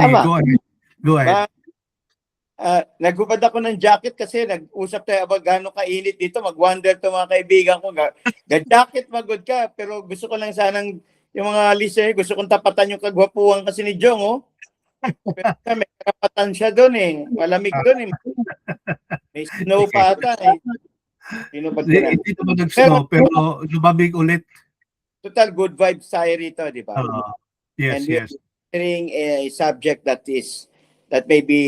Sige, Tama. go ahead. Go ahead. Naghubad ako ng jacket kasi nag-usap tayo about gano'ng kainit dito. Mag-wonder to mga kaibigan ko. Jacket magod ka. Pero gusto ko lang sanang yung mga listener, gusto kong tapatan yung kagwapuan kasi ni Jong, oh. Pero may karapatan siya doon eh. Malamig doon eh. May snow pa ata eh. Sinubad ko na. Hindi naman nag-snow, pero lumamig ulit. Total good vibes tayo rito, di ba? Yes, And we yes. are considering a subject that may be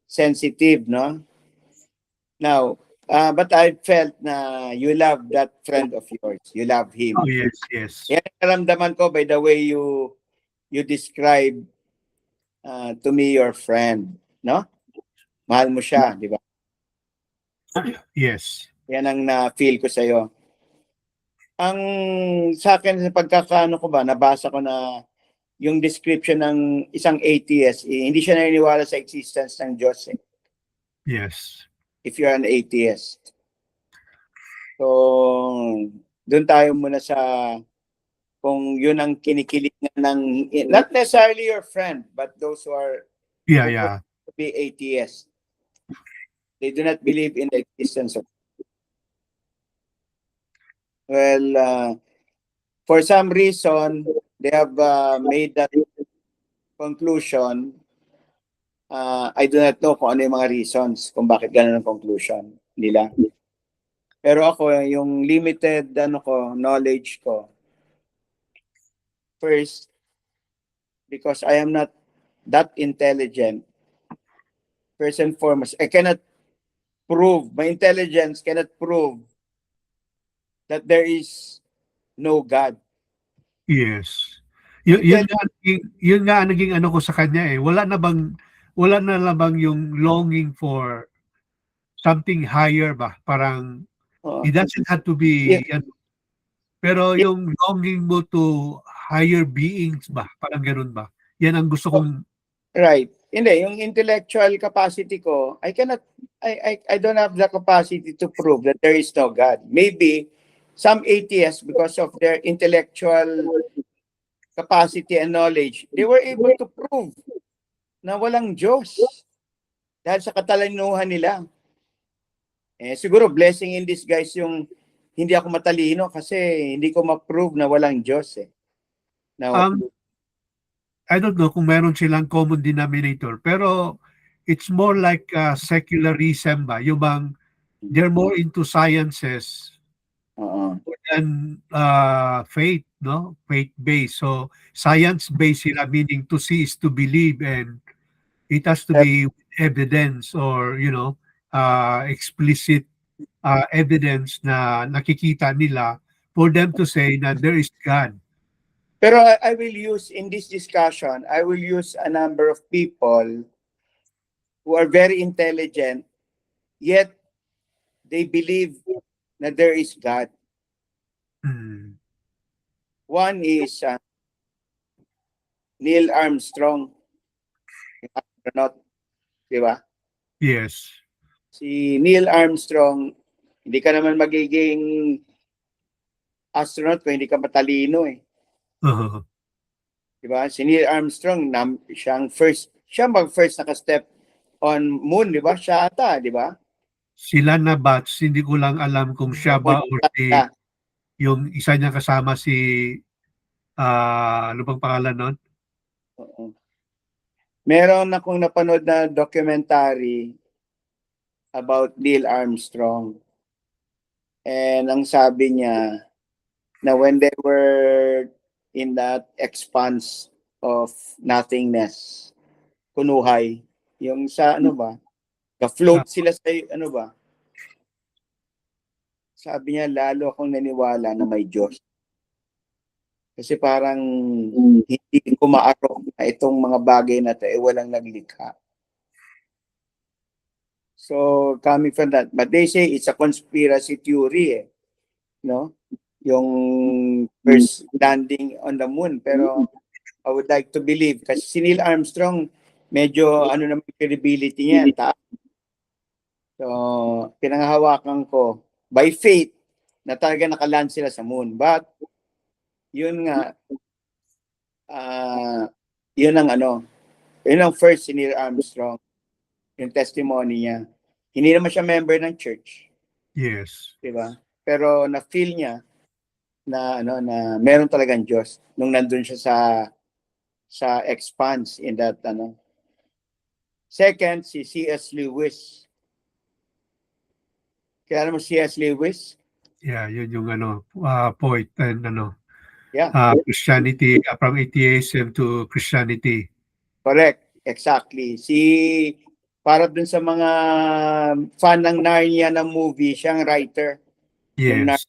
sensitive, no? Now, but I felt na you love that friend of yours. You love him. Oh, yes, yes. Yan ang naramdaman ko by the way you describe to me your friend, no? Mahal mo siya, di ba? Yes. Yan ang na-feel ko sa'yo. Ang sa akin, sa pagkakaano ko ba, nabasa ko na yung description ng isang atheist, hindi siya naniniwala sa existence ng Diyos. Eh. Yes. If you're an atheist. So, doon tayo muna sa kung yun ang kinikilingan ng, not necessarily your friend, but those who are to be atheists. They do not believe in the existence of. Well, for some reason, they have made that conclusion. I do not know kung ano yung mga reasons kung bakit ganun ang conclusion nila. Pero ako, yung limited knowledge ko, first, because I am not that intelligent, first and foremost, I cannot prove, my intelligence cannot prove that there is no God. Yes. Yun nga naging ano ko sa kanya eh. Wala na bang yung longing for something higher ba? Parang it doesn't have to be pero yung longing mo to higher beings ba? Parang ganun ba? Yan ang gusto kong Right. Hindi, yung intellectual capacity ko, I don't have the capacity to prove that there is no God. Maybe some atheists, because of their intellectual capacity and knowledge, they were able to prove na walang Diyos dahil sa katalinuhan nila. Siguro blessing in disguise yung hindi ako matalino kasi hindi ko ma-prove na walang Diyos. Now, I don't know kung meron silang common denominator, pero it's more like secularism ba? Yung bang they're more into sciences than faith, no? Faith-based. So, science-based sila, meaning to see is to believe, and it has to be evidence or, explicit evidence na nakikita nila for them to say na there is God. Pero I will use, in this discussion, I will use a number of people who are very intelligent, yet they believe that there is God. One is Neil Armstrong, astronaut, di ba? Yes. Si Neil Armstrong, hindi ka naman magiging astronaut kung hindi ka matalino eh. Di ba? Si Neil Armstrong, siya first naka-step on moon, di ba? Siya ata, di ba? Sila na batch, hindi ko lang alam kung siya ba or yung isa niya kasama si ano bang pangalan nun? Meron akong napanood na documentary about Neil Armstrong. And ang sabi niya na when they were in that expanse of nothingness, kunuhay, yung sa ano ba, ka-float sila sa ano ba, sabi niya lalo akong naniwala na may Diyos. Kasi parang hindi ko maarok na itong mga bagay na ito walang naglikha. So, coming from that, but they say it's a conspiracy theory no? Yung first landing on the moon. Pero I would like to believe, kasi si Neil Armstrong, medyo naman credibility niya, taas. So, pinanghahawakan ko, by faith, na talaga nakaland sila sa moon. But, yun nga, yun ang Yun ang first si Neil Armstrong, yung testimony niya. Hindi naman siya member ng church, Yes. di ba? Pero na-feel niya na na meron talagang Diyos nung nandun siya sa expanse in that Second, si C.S. Lewis. Kilala mo C.S. Lewis? Yeah, yun yung poet and Yeah. Christianity, from atheism to Christianity. Correct. Exactly. Para dun sa mga fan ng Narnia ng movie, siyang writer. Yung Yes.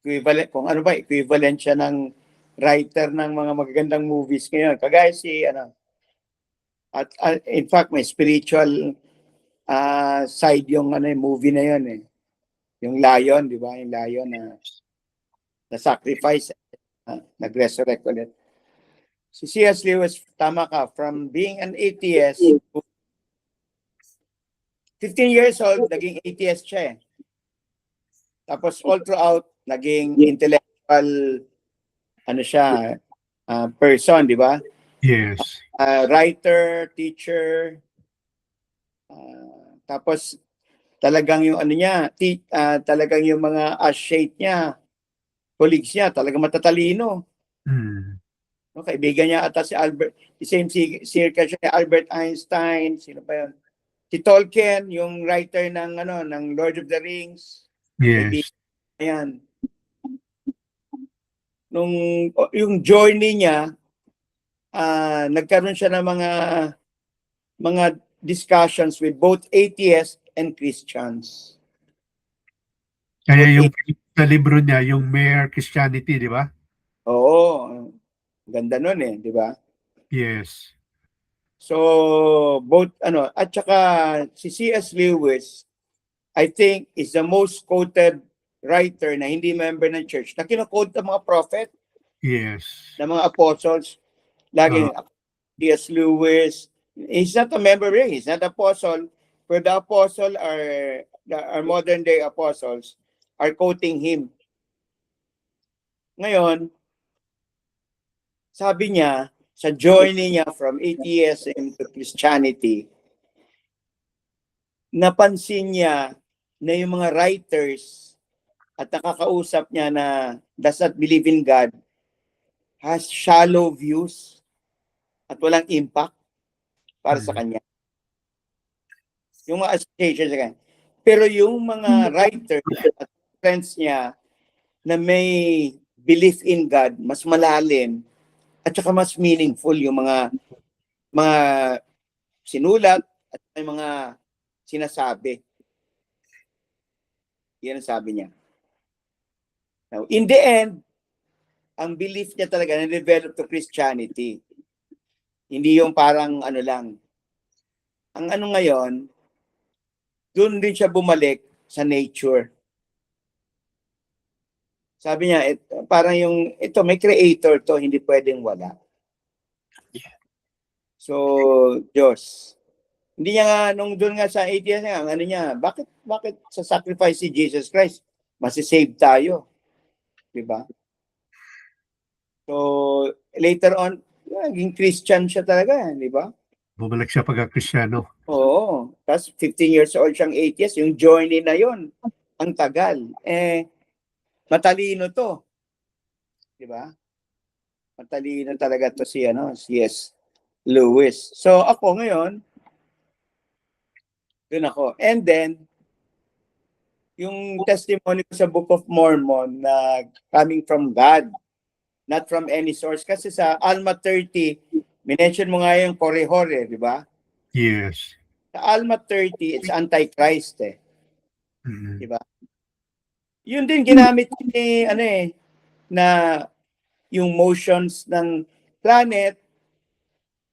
equivalent, kung ano ba, equivalent siya ng writer ng mga magagandang movies ngayon. Kagaya at in fact, may spiritual side yung movie na yun eh. Yung lion, di ba? Yung lion na sacrifice, nag-resurrect ulit. Si C.S. Lewis, tama ka, from being an atheist, 15 years old, naging atheist siya eh. Tapos all throughout, naging intellectual, person, di ba? Yes. Writer, teacher, tapos talagang yung talagang yung mga associate niya, colleagues niya, talagang matatalino. No, kaibigan niya ata si Albert, the same circle siya, Albert Einstein, sino pa yun? Si Tolkien, yung writer ng Lord of the Rings. Yes. Ayan. Yung journey niya, nagkaroon siya ng mga discussions with both atheists and Christians. Kaya yung sa libro niya, yung Mere Christianity, di ba? Oo. Ganda nun eh, di ba? Yes. So, both, at saka si C.S. Lewis, I think, is the most quoted writer na hindi member ng church na kino-quote ng mga prophet, Yes. ng mga apostles. Lagi, C.S. Lewis, he's not a member, he's not an apostle, but the apostle our modern day apostles are quoting him. Ngayon, sabi niya, sa journey niya from atheism to Christianity, napansin niya na yung mga writers at nakakausap niya na does not believe in God has shallow views at walang impact para sa kanya. Yung mga association sa kanya. Pero yung mga writers at friends niya na may belief in God, mas malalim at saka mas meaningful yung mga sinulat at may mga sinasabi. Yan ang sabi niya. Now, in the end, ang belief niya talaga na-develop to Christianity. Hindi yung parang lang. Ang ngayon, doon din siya bumalik sa nature. Sabi niya, parang may creator to, hindi pwedeng wala. So, Diyos. Hindi niya nga, nung doon nga sa atheist niya, bakit sa sacrifice si Jesus Christ, masisave tayo? Diba? So, later on, naging Christian siya talaga, di ba? Bumalik siya pagka-Kristyano. Oo. Tapos 15 years old siyang atheist, yung journey na yon ang tagal. Matalino to. Di ba? Matalino talaga to si C.S. Lewis. So ako ngayon, dun ako. And then, yung testimony ko sa Book of Mormon na coming from God, not from any source. Kasi sa Alma 30, minention mo nga yung Korihor, di ba? Yes. Sa Alma 30, it's Antichrist eh. Mm-hmm. Di ba? Yun din ginamit ni na yung motions ng planet,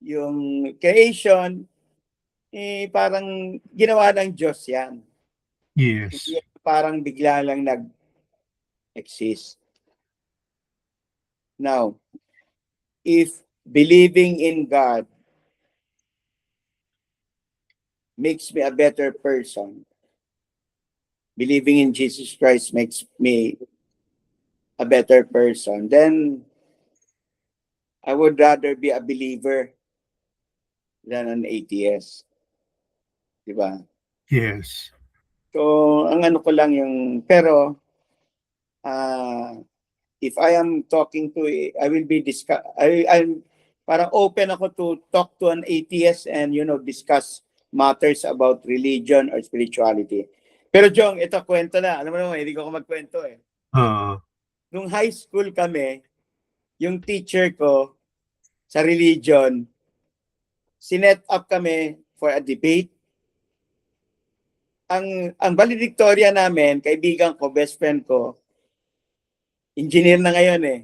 yung creation, parang ginawa ng Diyos yan. Yes. Hindi parang bigla lang nag-exist. Now, if believing in God makes me a better person, believing in Jesus Christ makes me a better person, then I would rather be a believer than an ATS. Diba? Yes. So, ang ano ko lang yung, pero, if I am talking to, I will be I'm parang open ako to talk to an ATS and, discuss matters about religion or spirituality. Pero Jong, ito kwento na. Alam mo naman, hindi ko magkwento eh. Nung high school kami, yung teacher ko sa religion, sinet up kami for a debate. Ang valedictorian namin, kaibigan ko, best friend ko, engineer na ngayon eh.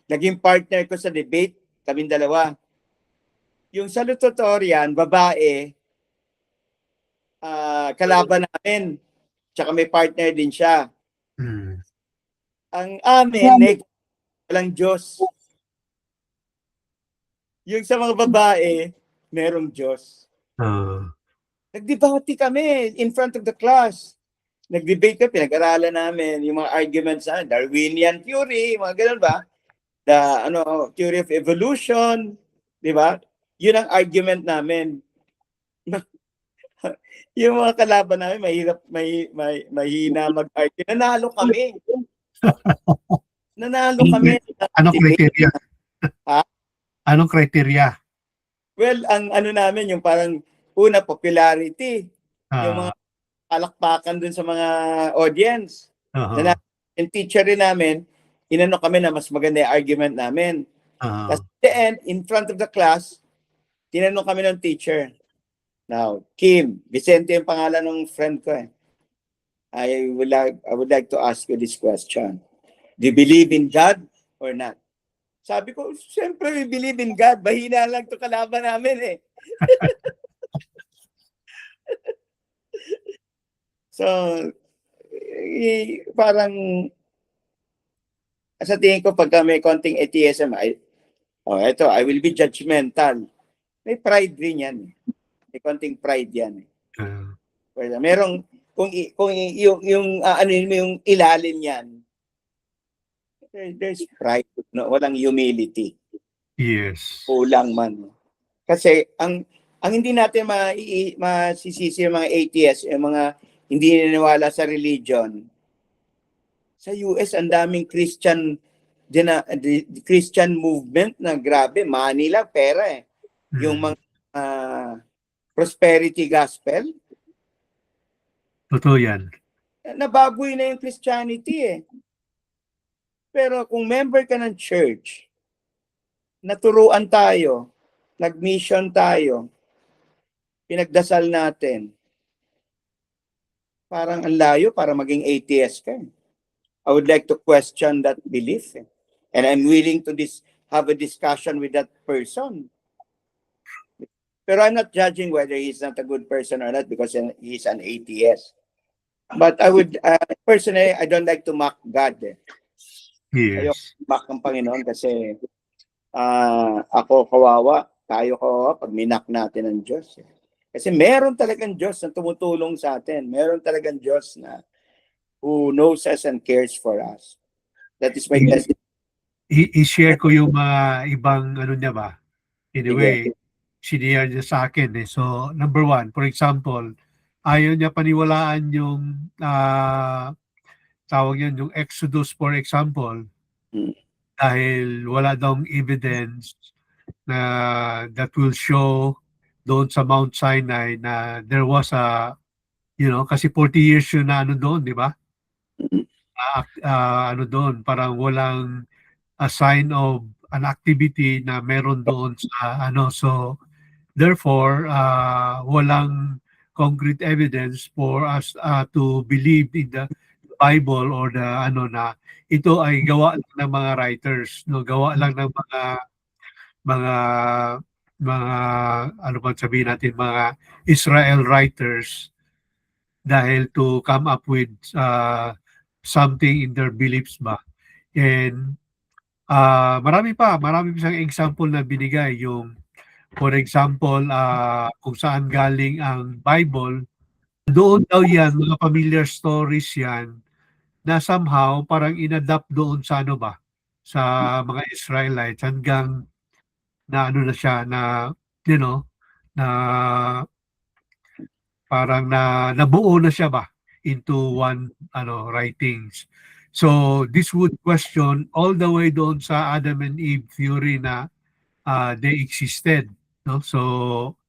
Naging partner ko sa debate, kaming dalawa. Yung salutatorian, babae, kalaban namin. Tsaka may partner din siya. Ang amin, walang Diyos. Yung sa mga babae, merong Diyos. Nagdebate kami in front of the class. Nag-debate kami, pinag-aralan namin yung mga arguments na Darwinian theory, mga ganun ba? The theory of evolution, di ba? Yun ang argument namin. Yung mga kalaban namin, mahina mag-argue. Nanalo kami. Anong criteria? Ha? Anong criteria? Well, ang namin, yung parang una, popularity. Yung mga palakpakan dun sa mga audience. Yung teacher rin namin, inano kami na mas maganda yung argument namin. Tapos at the end, in front of the class, tinanong kami ng teacher. Now, Kim, Vicente yung pangalan ng friend ko eh. I would like to ask you this question. Do you believe in God or not? Sabi ko, siyempre we believe in God. Bahina lang to kalaban namin eh. So, parang sa tingin ko pagka may konting atheism, I will be judgmental. May pride rin yan. May konting pride yan. Merong, kung yung ilalim yan, there's pride, no? Walang humility. Yes. Kulang man. Kasi ang hindi natin masisisi yung mga atheists, yung mga hindi naniniwala sa religion. Sa US, ang daming Christian movement na grabe, Manila, pera eh. Yung mga prosperity gospel. Totoo yan. Nababoy na yung Christianity eh. Pero kung member ka ng church, naturuan tayo, nag-mission tayo, pinagdasal natin, parang ang layo para maging atheist ka. I would like to question that belief. And I'm willing to have a discussion with that person. Pero I'm not judging whether he's not a good person or not because he's an atheist. But I would, personally, I don't like to mock God. Yes. Ayoko mock ang Panginoon kasi ako kawawa, tayo kawawa pag minak natin ang Diyos. Kasi meron talagang Diyos na tumutulong sa atin. Meron talagang Diyos na who knows us and cares for us. That is my message. I-share ko yung mga ibang niya ba? Anyway, siniyar niya sa akin eh. So, number one, for example, ayaw niya paniwalaan yung tawag yan, yung Exodus, for example, dahil wala daw evidence na that will show doon sa Mount Sinai na there was kasi 40 years yun na doon, di ba? Doon, parang walang a sign of an activity na meron doon sa so therefore walang concrete evidence for us to believe in the Bible or the na ito ay gawa lang ng mga writers, no, gawa lang ng mga ba sabihin natin, mga Israel writers dahil to come up with something in their beliefs ba. And marami pa siyang example na binigay, yung for example kung saan galing ang Bible, doon daw yan, mga familiar stories yan na somehow parang inadapt doon sa sa mga Israelites hanggang na na siya na na parang nabuo na siya ba into one writings. So this would question all the way doon sa Adam and Eve theory na they existed, no? So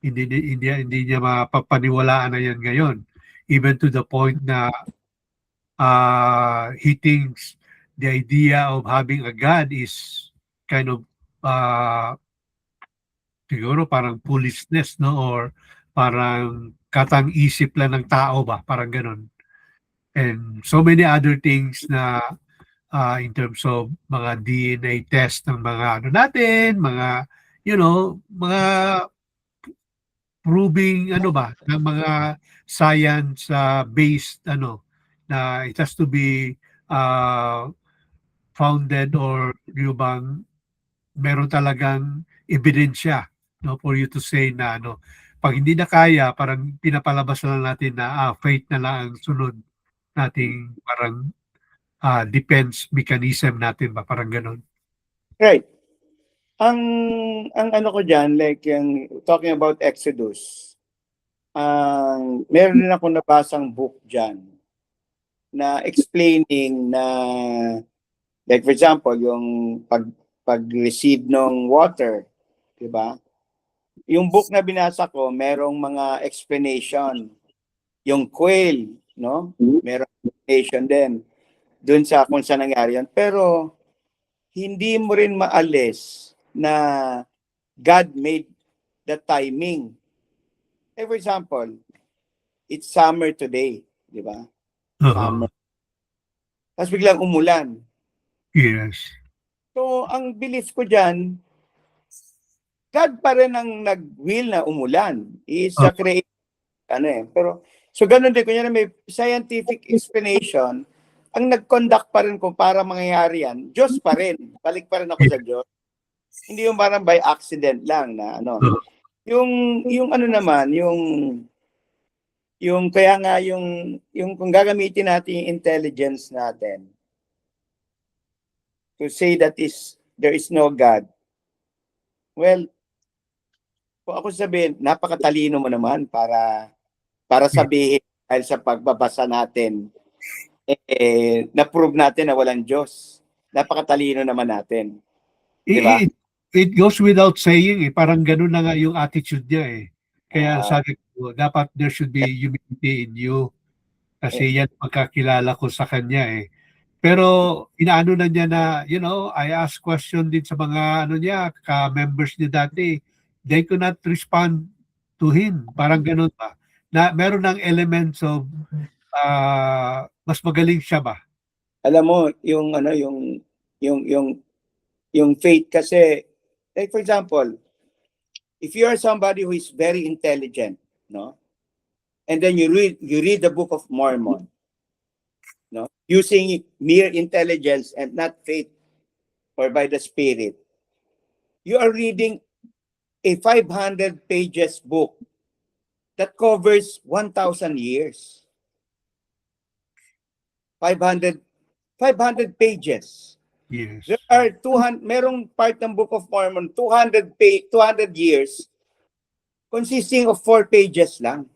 hindi niya mapapaniwalaan na yan ngayon, even to the point na he thinks the idea of having a God is kind of siguro parang foolishness, no? Or parang katang-isip lang ng tao ba? Parang ganun. And so many other things na in terms of mga DNA test ng mga ano natin, mga, mga proving ano ba, ng mga science based na it has to be founded or yung bang meron talagang ebidensya, no, for you to say na pag hindi na kaya, parang pinapalabas na lang natin na faith na lang ang sunod nating parang defense mechanism natin ba, parang ganun. Right. Ang ano ko diyan, like yung talking about Exodus, meron din ako nabasang book diyan na explaining na, like for example, yung pag-receive ng water, di ba? Yung book na binasa ko, merong mga explanation. Yung quail, no? Merong explanation din dun sa kung saan nangyari yan. Pero hindi mo rin maalis na God made the timing. Like for example, it's summer today, di ba? Summer. Tapos biglang umulan. Yes. So, ang belief ko dyan, God pa rin ang nag-will na umulan. He is a creator. Pero, so ganun din, kunya may scientific explanation, ang nag-conduct pa rin kung para mangyayari yan, Diyos pa rin. Balik pa rin ako sa Diyos. Hindi yung parang by accident lang na Yung ano naman, yung kaya nga yung kung gagamitin natin yung intelligence natin to say that there is no God. Well, kung ako sabihin, napakatalino mo naman para sabihin dahil sa pagbabasa natin, na-prove natin na walang Diyos. Napakatalino naman natin. Diba? It goes without saying, parang ganun na nga yung attitude niya . Kaya sabi ko, dapat there should be humility in you. Kasi yan pagkakilala ko sa kanya . Pero inaano na niya na, I ask question din sa mga niya, ka-members niya dati. They could not respond to him. Parang ganun ba? Na meron ng elements of mas magaling siya ba? Alam mo, yung faith kasi, like for example, if you are somebody who is very intelligent, no? And then you read the Book of Mormon, no? Using mere intelligence and not faith or by the Spirit, you are reading a 500 pages book that covers 1,000 years. 500 pages. Yes. There are 200, merong part ng Book of Mormon, 200 years, consisting of 4 pages lang.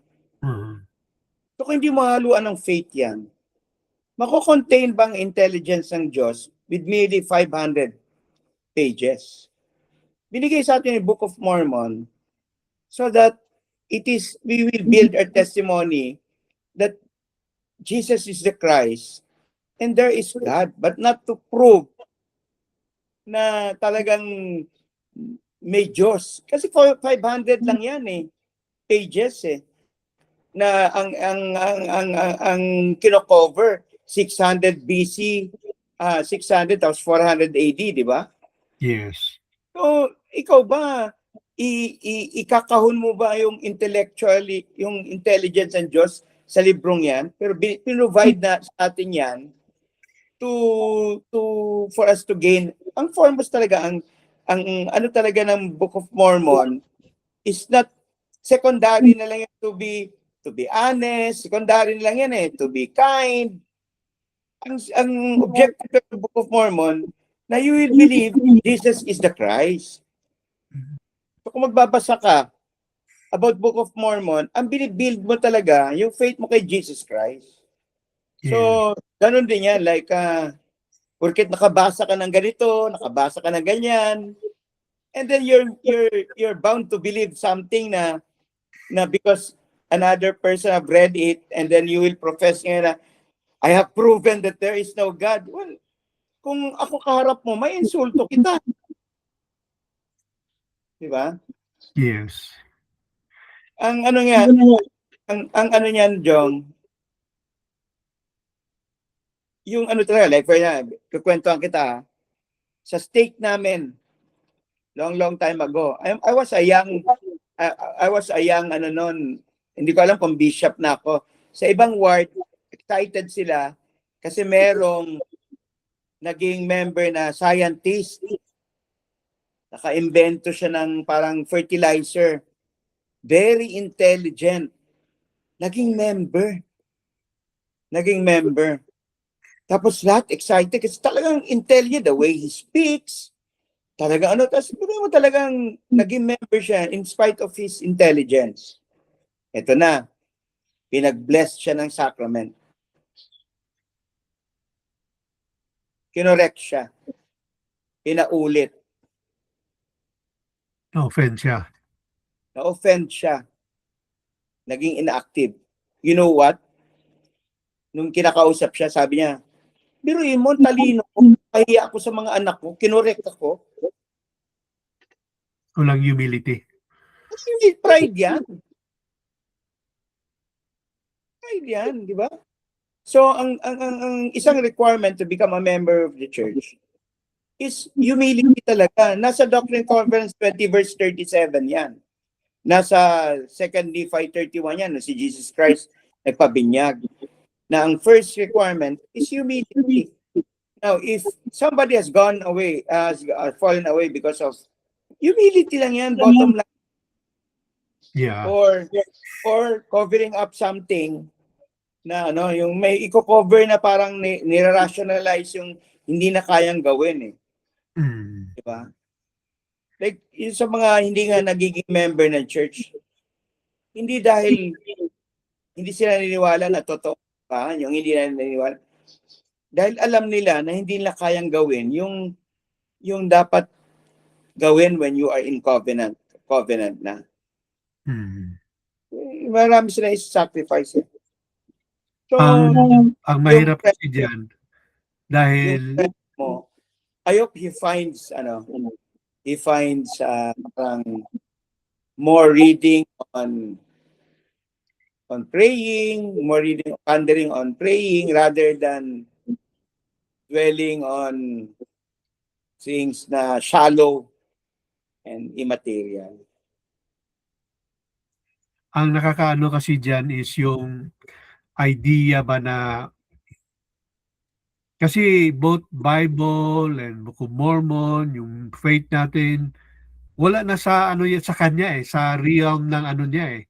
So kung hindi mahaluan ng faith yan, mako-contain bang intelligence ng Diyos with merely 500 pages? Binigay sa atin yung Book of Mormon so that we will build our testimony that Jesus is the Christ and there is God, but not to prove na talagang may Diyos. Kasi 500 lang yan pages na ang kino-cover 600 BC, 600 tapos 400 AD, di ba? Yes. So, ikaw ba ikakahon mo ba yung intelligence ng Diyos sa librong yan? Pero pinrovide na sa atin yan for us to gain. Ang foremost talaga, ang ano talaga ng Book of Mormon is not secondary na lang yan to be honest, secondary na lang yan to be kind. Ang objective ng Book of Mormon na you will believe Jesus is the Christ. So kung magbabasa ka about Book of Mormon, ang binibuild mo talaga yung faith mo kay Jesus Christ. So, ganun din yan. Like, porket nakabasa ka ng ganito, nakabasa ka ng ganyan, and then you're bound to believe something na because another person have read it, and then you will profess nga na, I have proven that there is no God. Well, kung ako kaharap mo, may insulto kita. Di ba? Yes. Ang ano nga, ang ano niyan, Jong, yung ano talaga, like for example, kukwentuhan kita, sa stake namin, long time ago, I was a young, I was a young, ano nun, hindi ko alam kung bishop na ako. Sa ibang ward, excited sila kasi merong naging member na scientist. Naka-invento siya ng parang fertilizer. Very intelligent. Naging member. Tapos lahat excited kasi talagang intelligent the way he speaks. Talaga ano, tapos mo talagang naging member siya in spite of his intelligence. Ito na, pinag-bless siya ng sacrament. Kinorek siya. Pinaulit. Na-offend siya. Na-offend siya. Naging inactive. You know what? Nung kinakausap siya, sabi niya, biruin mo, talino ko. Kahiya ako sa mga anak ko. Kinorek ako. Walang humility. Kasi hindi pride yan. Pride yan, di ba? So, ang isang requirement to become a member of the church is humility talaga. Nasa Doctrine Conference 20 verse 37 yan. Nasa 2 Nephi 31 yan, na si Jesus Christ nagpabinyag. Na ang first requirement is humility. Now, if somebody has gone away, has fallen away because of humility lang yan, bottom line. Yeah. Or covering up something na ano, yung may i-cover na parang nira-rationalize yung hindi na kayang gawin eh. Diba? Like, yung sa mga hindi nga nagiging member ng church, hindi dahil hindi sila naniniwala na totoo pa, yung hindi na naniniwala. Dahil alam nila na hindi nila kayang gawin yung dapat gawin when you are in covenant na. Marami sila is-sacrifice. So, ang mahirap kasi diyan dahil mo, I hope he finds parang more reading on praying, more reading, pondering on praying rather than dwelling on things na shallow and immaterial. Ang nakakaano kasi diyan is yung idea ba na kasi both Bible and Book of Mormon, yung faith natin, wala na sa ano yan sa kanya sa realm ng ano niya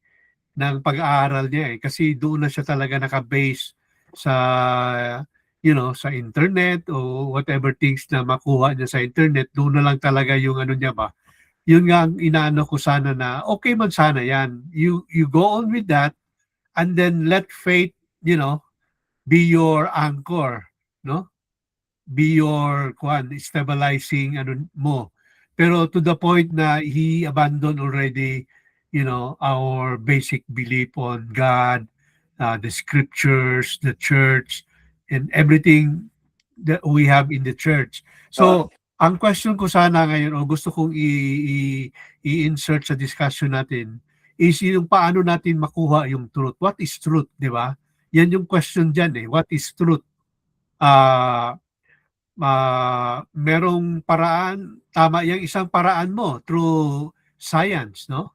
ng pag-aaral niya kasi doon na siya talaga naka-base sa sa internet o whatever things na makuha niya sa internet, doon na lang talaga yung ano niya ba. Yun nga ang inaano ko sana na okay man sana yan. You go on with that and then let faith, be your anchor, no? Be your stabilizing ano mo. Pero to the point na he abandoned already, our basic belief on God, the scriptures, the church, and everything that we have in the church. So, ang question ko sana ngayon o gusto kong i-insert sa discussion natin is yung paano natin makuha yung truth. What is truth, di ba? Yan yung question dyan What is truth? Merong paraan, tama yung isang paraan mo through science, no?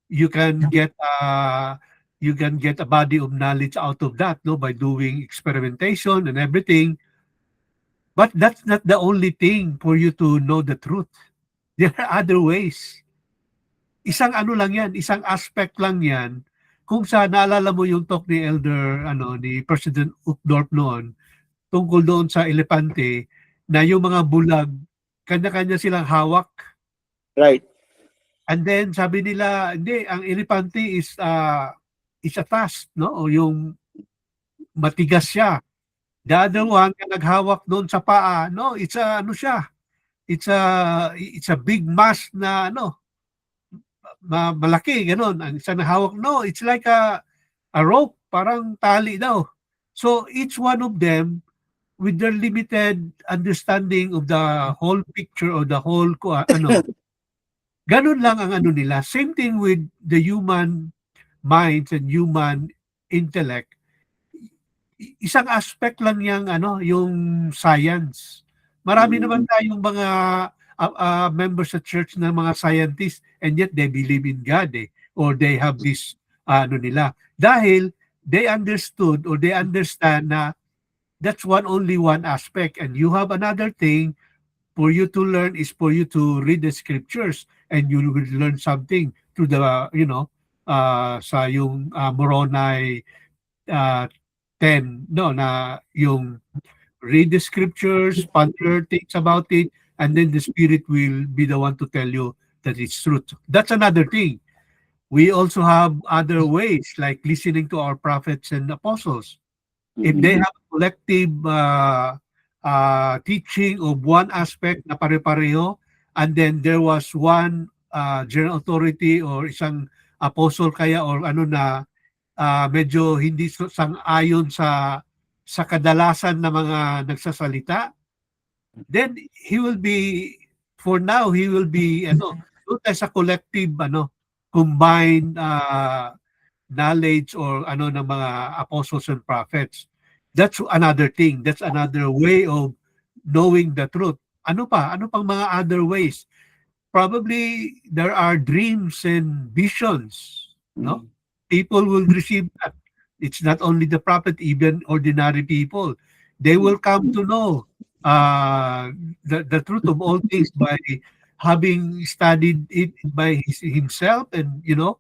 You can get a body of knowledge out of that, no, by doing experimentation and everything. But that's not the only thing for you to know the truth. There are other ways. Isang ano lang yan, isang aspect lang yan. Kung sa naalala mo yung talk ni ni President Uchtdorf noon, tungkol doon sa elepante, na yung mga bulag, kanya-kanya silang hawak. Right. And then sabi nila, hindi, ang elepante is a tusk, no? O yung matigas siya. The other one, yung naghawak doon sa paa, no, it's a, ano siya, it's a big mass na, ano, malaki, ganun. Ang isa na hawak, no, it's like a rope, parang tali daw. So each one of them, with their limited understanding of the whole picture or the whole, ano, ganun lang ang ano nila. Same thing with the human minds and human intellect. Isang aspect lang yung ano, yung science. Marami naman tayong mga members sa church na mga scientists, and yet they believe in God, or they have this ano nila. Dahil they understood or they understand na that's only one aspect, and you have another thing for you to learn is for you to read the scriptures, and you will learn something through the sa yung Moroni 10, no, na yung read the scriptures, ponder things about it, and then the Spirit will be the one to tell you that it's truth. That's another thing. We also have other ways, like listening to our prophets and apostles. If they have a collective teaching of one aspect na pare-pareho, and then there was one general authority or isang apostle kaya or ano na medyo hindi sang-ayon sa kadalasan ng mga nagsasalita, then he will be, for now, he will be, doon tayo sa collective, combined knowledge or ano ng mga apostles and prophets. That's another thing. That's another way of knowing the truth. Ano pa? Ano pang mga other ways? Probably there are dreams and visions, no? People will receive that. It's not only the prophet, even ordinary people. They will come to know the truth of all things by having studied it by himself, and Yung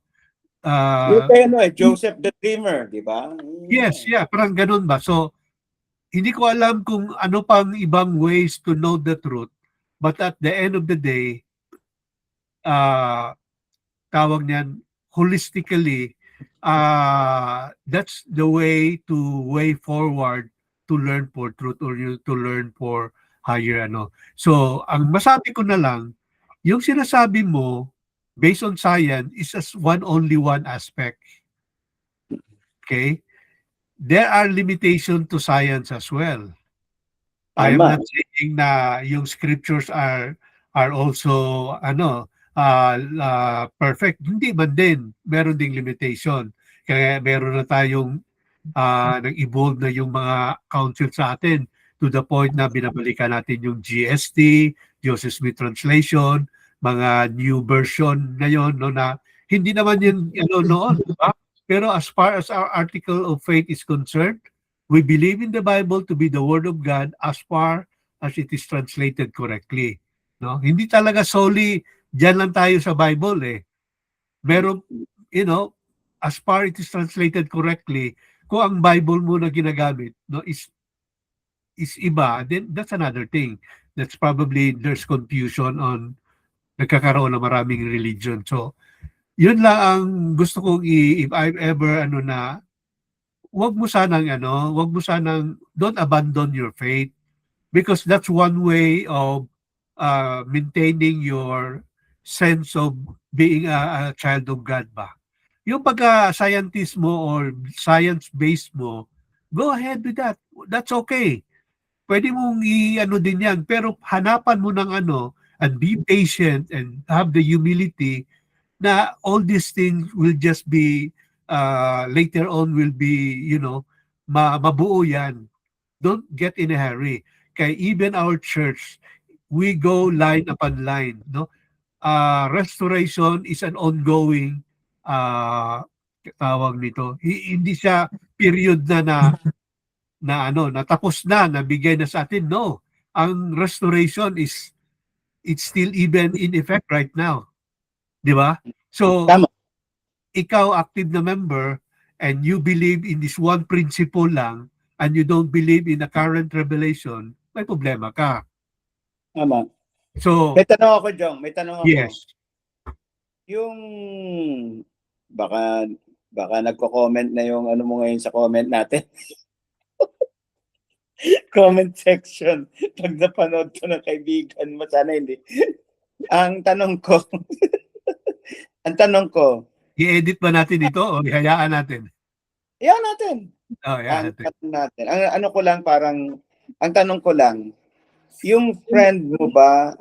Joseph the Dreamer, di ba? Yes, yeah, parang ganun ba? So, hindi ko alam kung ano pang ibang ways to know the truth, but at the end of the day, tawag niyan, holistically, that's the way forward to learn for truth, or to learn for higher ano. So, ang masabi ko na lang, yung sinasabi mo based on science is only one aspect. Okay? There are limitations to science as well. I am not saying na yung scriptures are also perfect. Hindi man din. Meron ding limitation. Kaya meron na tayong nag-evolve na yung mga council sa atin to the point na binabalikan natin yung GST, Joseph Smith Translation, mga new version ngayon, no, na hindi naman yun noon, diba? Pero as far as our article of faith is concerned, we believe in the Bible to be the Word of God as far as it is translated correctly. No? Hindi talaga solely dyan lang tayo sa Bible eh. Meron, as far it is translated correctly, kung ang Bible mo na ginagamit, no, is iba, then that's another thing. That's probably there's confusion on nagkakaroon ng maraming religion. So, yun lang ang gusto kong if I'm ever wag mo sanang don't abandon your faith, because that's one way of maintaining your sense of being a child of God ba. Yung pagka-scientist mo or science-based mo, go ahead with that. That's okay. Pwede mong din yan, pero hanapan mo ng and be patient and have the humility na all these things will just be later on will be mabuo yan. Don't get in a hurry. Kaya even our church, we go line upon line, no? Restoration is an ongoing tawag nito. Hindi siya period na tapos na, nabigay na sa atin. No. Ang restoration it's still even in effect right now. Di ba? So, ikaw active na member and you believe in this one principle lang and you don't believe in the current revelation, may problema ka. Tama. So, may tanong ako, Jong. May tanong ako. Yes. Yung baka baka nagko-comment na yung ano mo ngayon sa comment natin. Comment section. Pag napanood ko ng kaibigan mo, sana hindi. Ang tanong ko, ang tanong ko, I-edit ba natin ito o ihayaan natin? yan natin. Oh, Ang yeah, natin. tanong natin. Ang ano ko lang parang, ang tanong ko lang, yung friend mo ba,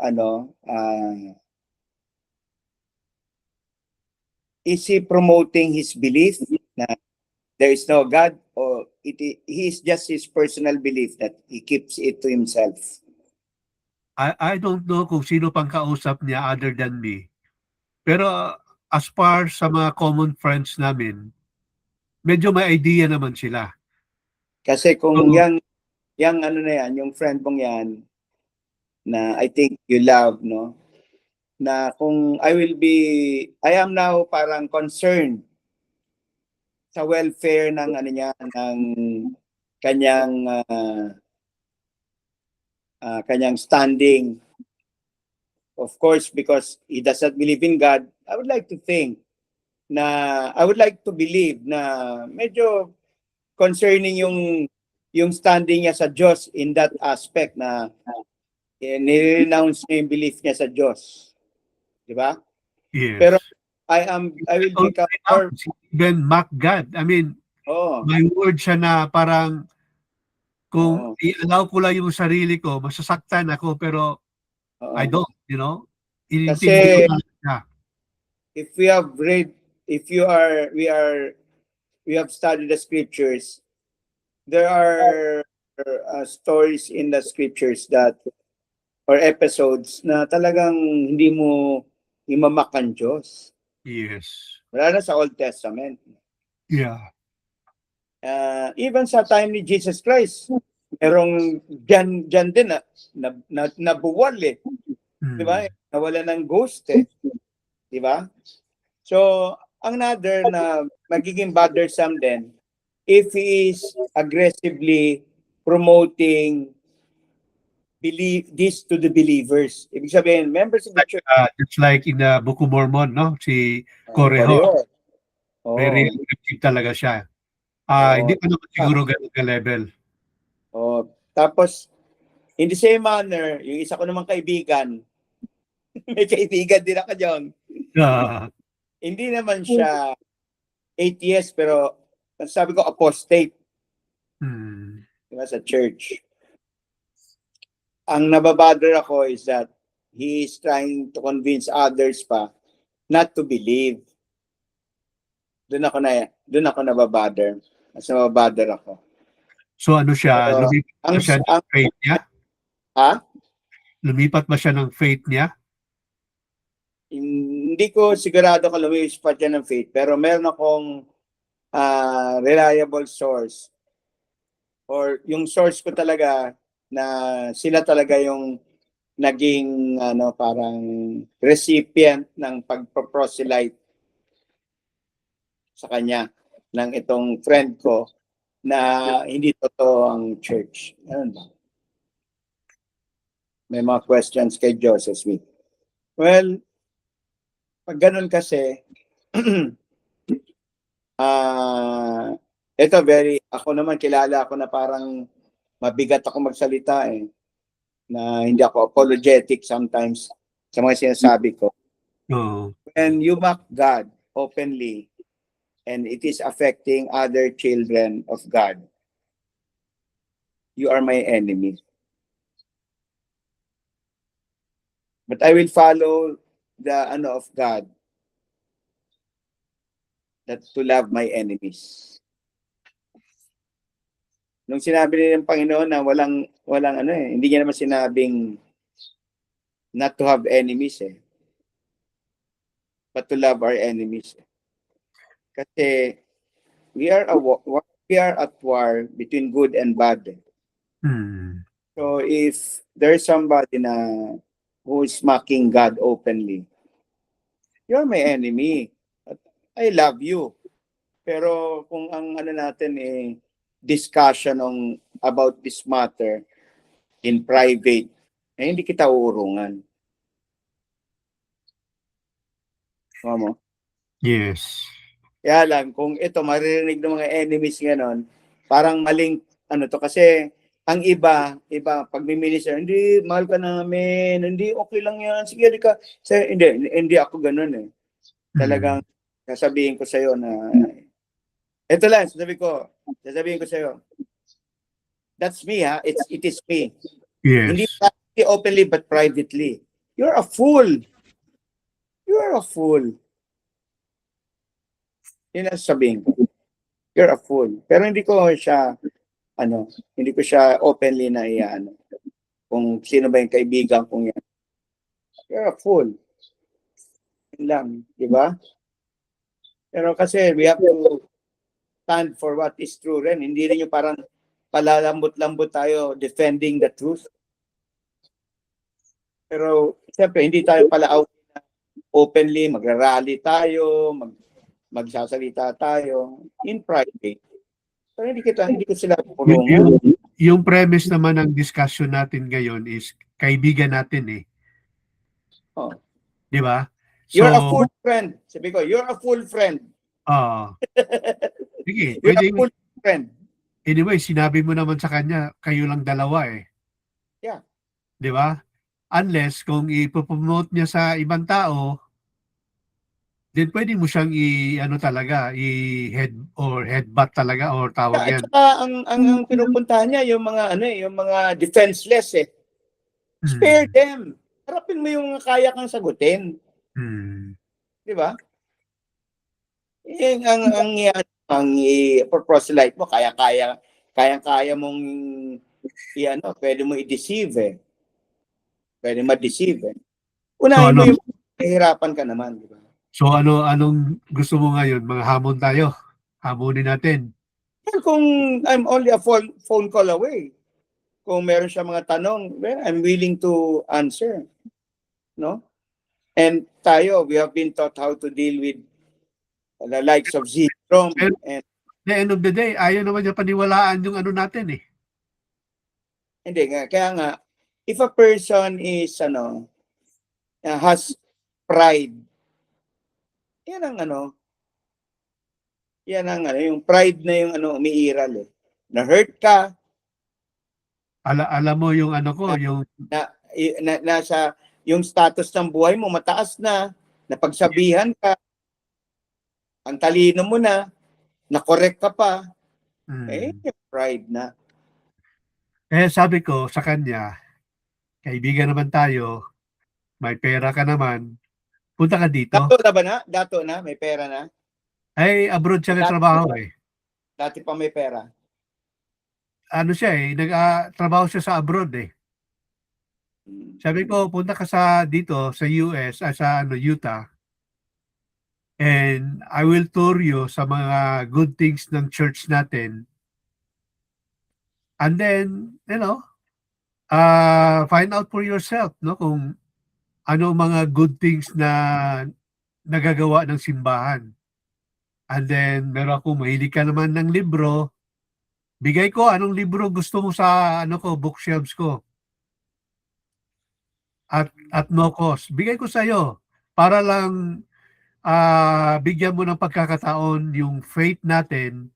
is he promoting his belief na there is no God, or he is just his personal belief that he keeps it to himself? I don't know kung sino pang kausap niya other than me. Pero as far sa mga common friends namin, medyo may idea naman sila. Kasi kung Oo. yang ano na yan, yung friend mong yan, na I think you love, no? Na kung I am now parang concerned sa welfare ng ano niya, ng kanyang kanyang standing. Of course, because he does not believe in God, I would like to believe na medyo concerning yung standing niya sa Diyos in that aspect na nirenounce niya yung belief niya sa Diyos. Di ba? Yes. Pero I will become more, Even mock God. I mean, may word siya na parang kung i-allow ko lang yung sarili ko, masasaktan ako, pero I don't, you know? Kasi Inintindi ko na siya. if we have read, if you are, we have studied the scriptures, there are stories in the scriptures that, or episodes na talagang hindi mo imamak ang Diyos. Yes. Wala na sa Old Testament. Yeah. Even sa time ni Jesus Christ, merong dyan din nabuwal eh. Di ba? Nawala ng ghost eh. Di ba? So, another na magiging bothersome din, if he is aggressively promoting this to the believers. Ibig sabihin, members of the church. It's like in the Book of Mormon, no? Si Coreho. Very aggressive talaga siya. Hindi pa naman siguro ganun ka-level. Tapos, in the same manner, yung isa ko namang kaibigan, may kaibigan din ako dyan. Hindi naman siya atheist, pero sabi ko apostate. Diba, sa church. Ang nababother ako is that he is trying to convince others pa not to believe. Doon ako nababother. Mas nababother ako. So ano siya, lumipat ba siya ng faith niya? Ha? Lumipat ba siya ng faith niya? Hindi ko sigurado kung lumipat siya ng faith, pero meron akong reliable source, or yung source ko talaga na sila talaga yung naging parang recipient ng pagpo-proselyte sa kanya ng itong friend ko na hindi totoo ang church. Ano ba? May mga questions kay Joseph Smith. Well, pag ganun kasi, ito ako naman kilala ako na parang mabigat ako magsalita eh. Na hindi ako apologetic sometimes sa mga sinasabi ko. When you mock God openly and it is affecting other children of God, you are my enemy. But I will follow the of God, that to love my enemies. Nung sinabi niya ng Panginoon na walang hindi niya naman sinabing not to have enemies eh, but to love our enemies. Kasi we are at war between good and bad. So if there's somebody who is mocking God openly, you're my enemy. I love you. Pero kung ang natin discussion about this matter in private, hindi kita uurungan. Kuha mo. Yes. Kaya lang, kung ito, maririnig ng mga enemies ngayon, parang maling, ano to, kasi ang iba, pag may minister, hindi, mahal ka namin, hindi, okay lang yan, sige, di ka. Hindi ako ganun eh. Talagang, sasabihin ko sa'yo na, ito lang, sasabihin ko sa'yo, that's me ha, it is me. Hindi Yes. openly but privately. You're a fool. You're a fool. Yun ang sabihin ko. You're a fool. Pero hindi ko siya openly na iyan. Kung sino ba yung kaibigan kong yan. You're a fool. Yun lang, di ba? Pero kasi we have to stand for what is true rin. Hindi rin yung parang palalambot-lambot tayo defending the truth. Pero siyempre, hindi tayo pala openly, magrarally tayo, magsasalita tayo in private. Pero hindi ko sila purungan. Yung premise naman ng discussion natin ngayon is kaibigan natin eh. Oh. Di ba? You're a full friend. Sabi ko, you're a full friend. Sige, you're a full friend. Anyway, sinabi mo naman sa kanya, kayo lang dalawa eh. Yeah. Di ba? Unless kung ipopromote niya sa ibang tao, then pwede mo siyang headbutt talaga or tawag yan. At saka ang pinupuntahan niya yung mga defenseless eh. Spare them. Harapin mo yung kaya kang sagutin. Di ba? Ang i-proselyte mo, kaya mong pwede mo i-deceive eh. Pwede ma-deceive eh. Unahin mo yung hihirapan ka naman, di ba? So anong gusto mo ngayon? Mga hamon tayo. Hamonin natin. Well, kung I'm only a phone call away, kung meron siya mga tanong, well, I'm willing to answer. No? And tayo, we have been taught how to deal with the likes of Zitrom. And the end of the day, ayaw naman niya paniwalaan yung natin eh. Hindi nga. Kaya nga, if a person is, has pride, yan ang yung pride na yung umiiral eh. Na-hurt ka. Alam mo yung yung nasa yung status ng buhay mo mataas na, napagsabihan ka, ang talino mo na-correct ka pa, pride na. Sabi ko sa kanya, kaibigan naman tayo, may pera ka naman, punta ka dito. Dato na? May pera na? Ay, abroad siya nagtrabaho eh. Dati pa may pera? Nag-trabaho siya sa abroad eh. Sabi ko, punta ka dito sa US, sa Utah, and I will tour you sa mga good things ng church natin. And then, find out for yourself, no, kung ano mga good things na nagagawa ng simbahan. And then, meron ako, mahilig ka naman ng libro, bigay ko anong libro gusto mo sa bookshelves ko. At no cost. Bigay ko sa iyo para lang bigyan mo ng pagkakataon yung faith natin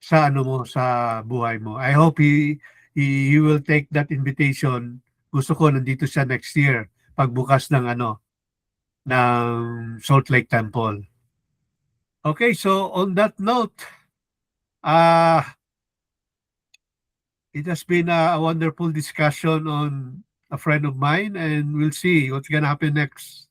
sa sa buhay mo. I hope he will take that invitation. Gusto ko nandito siya next year pagbukas ng ng Salt Lake Temple. Okay, so on that note, it has been a wonderful discussion on a friend of mine, and we'll see what's gonna happen next.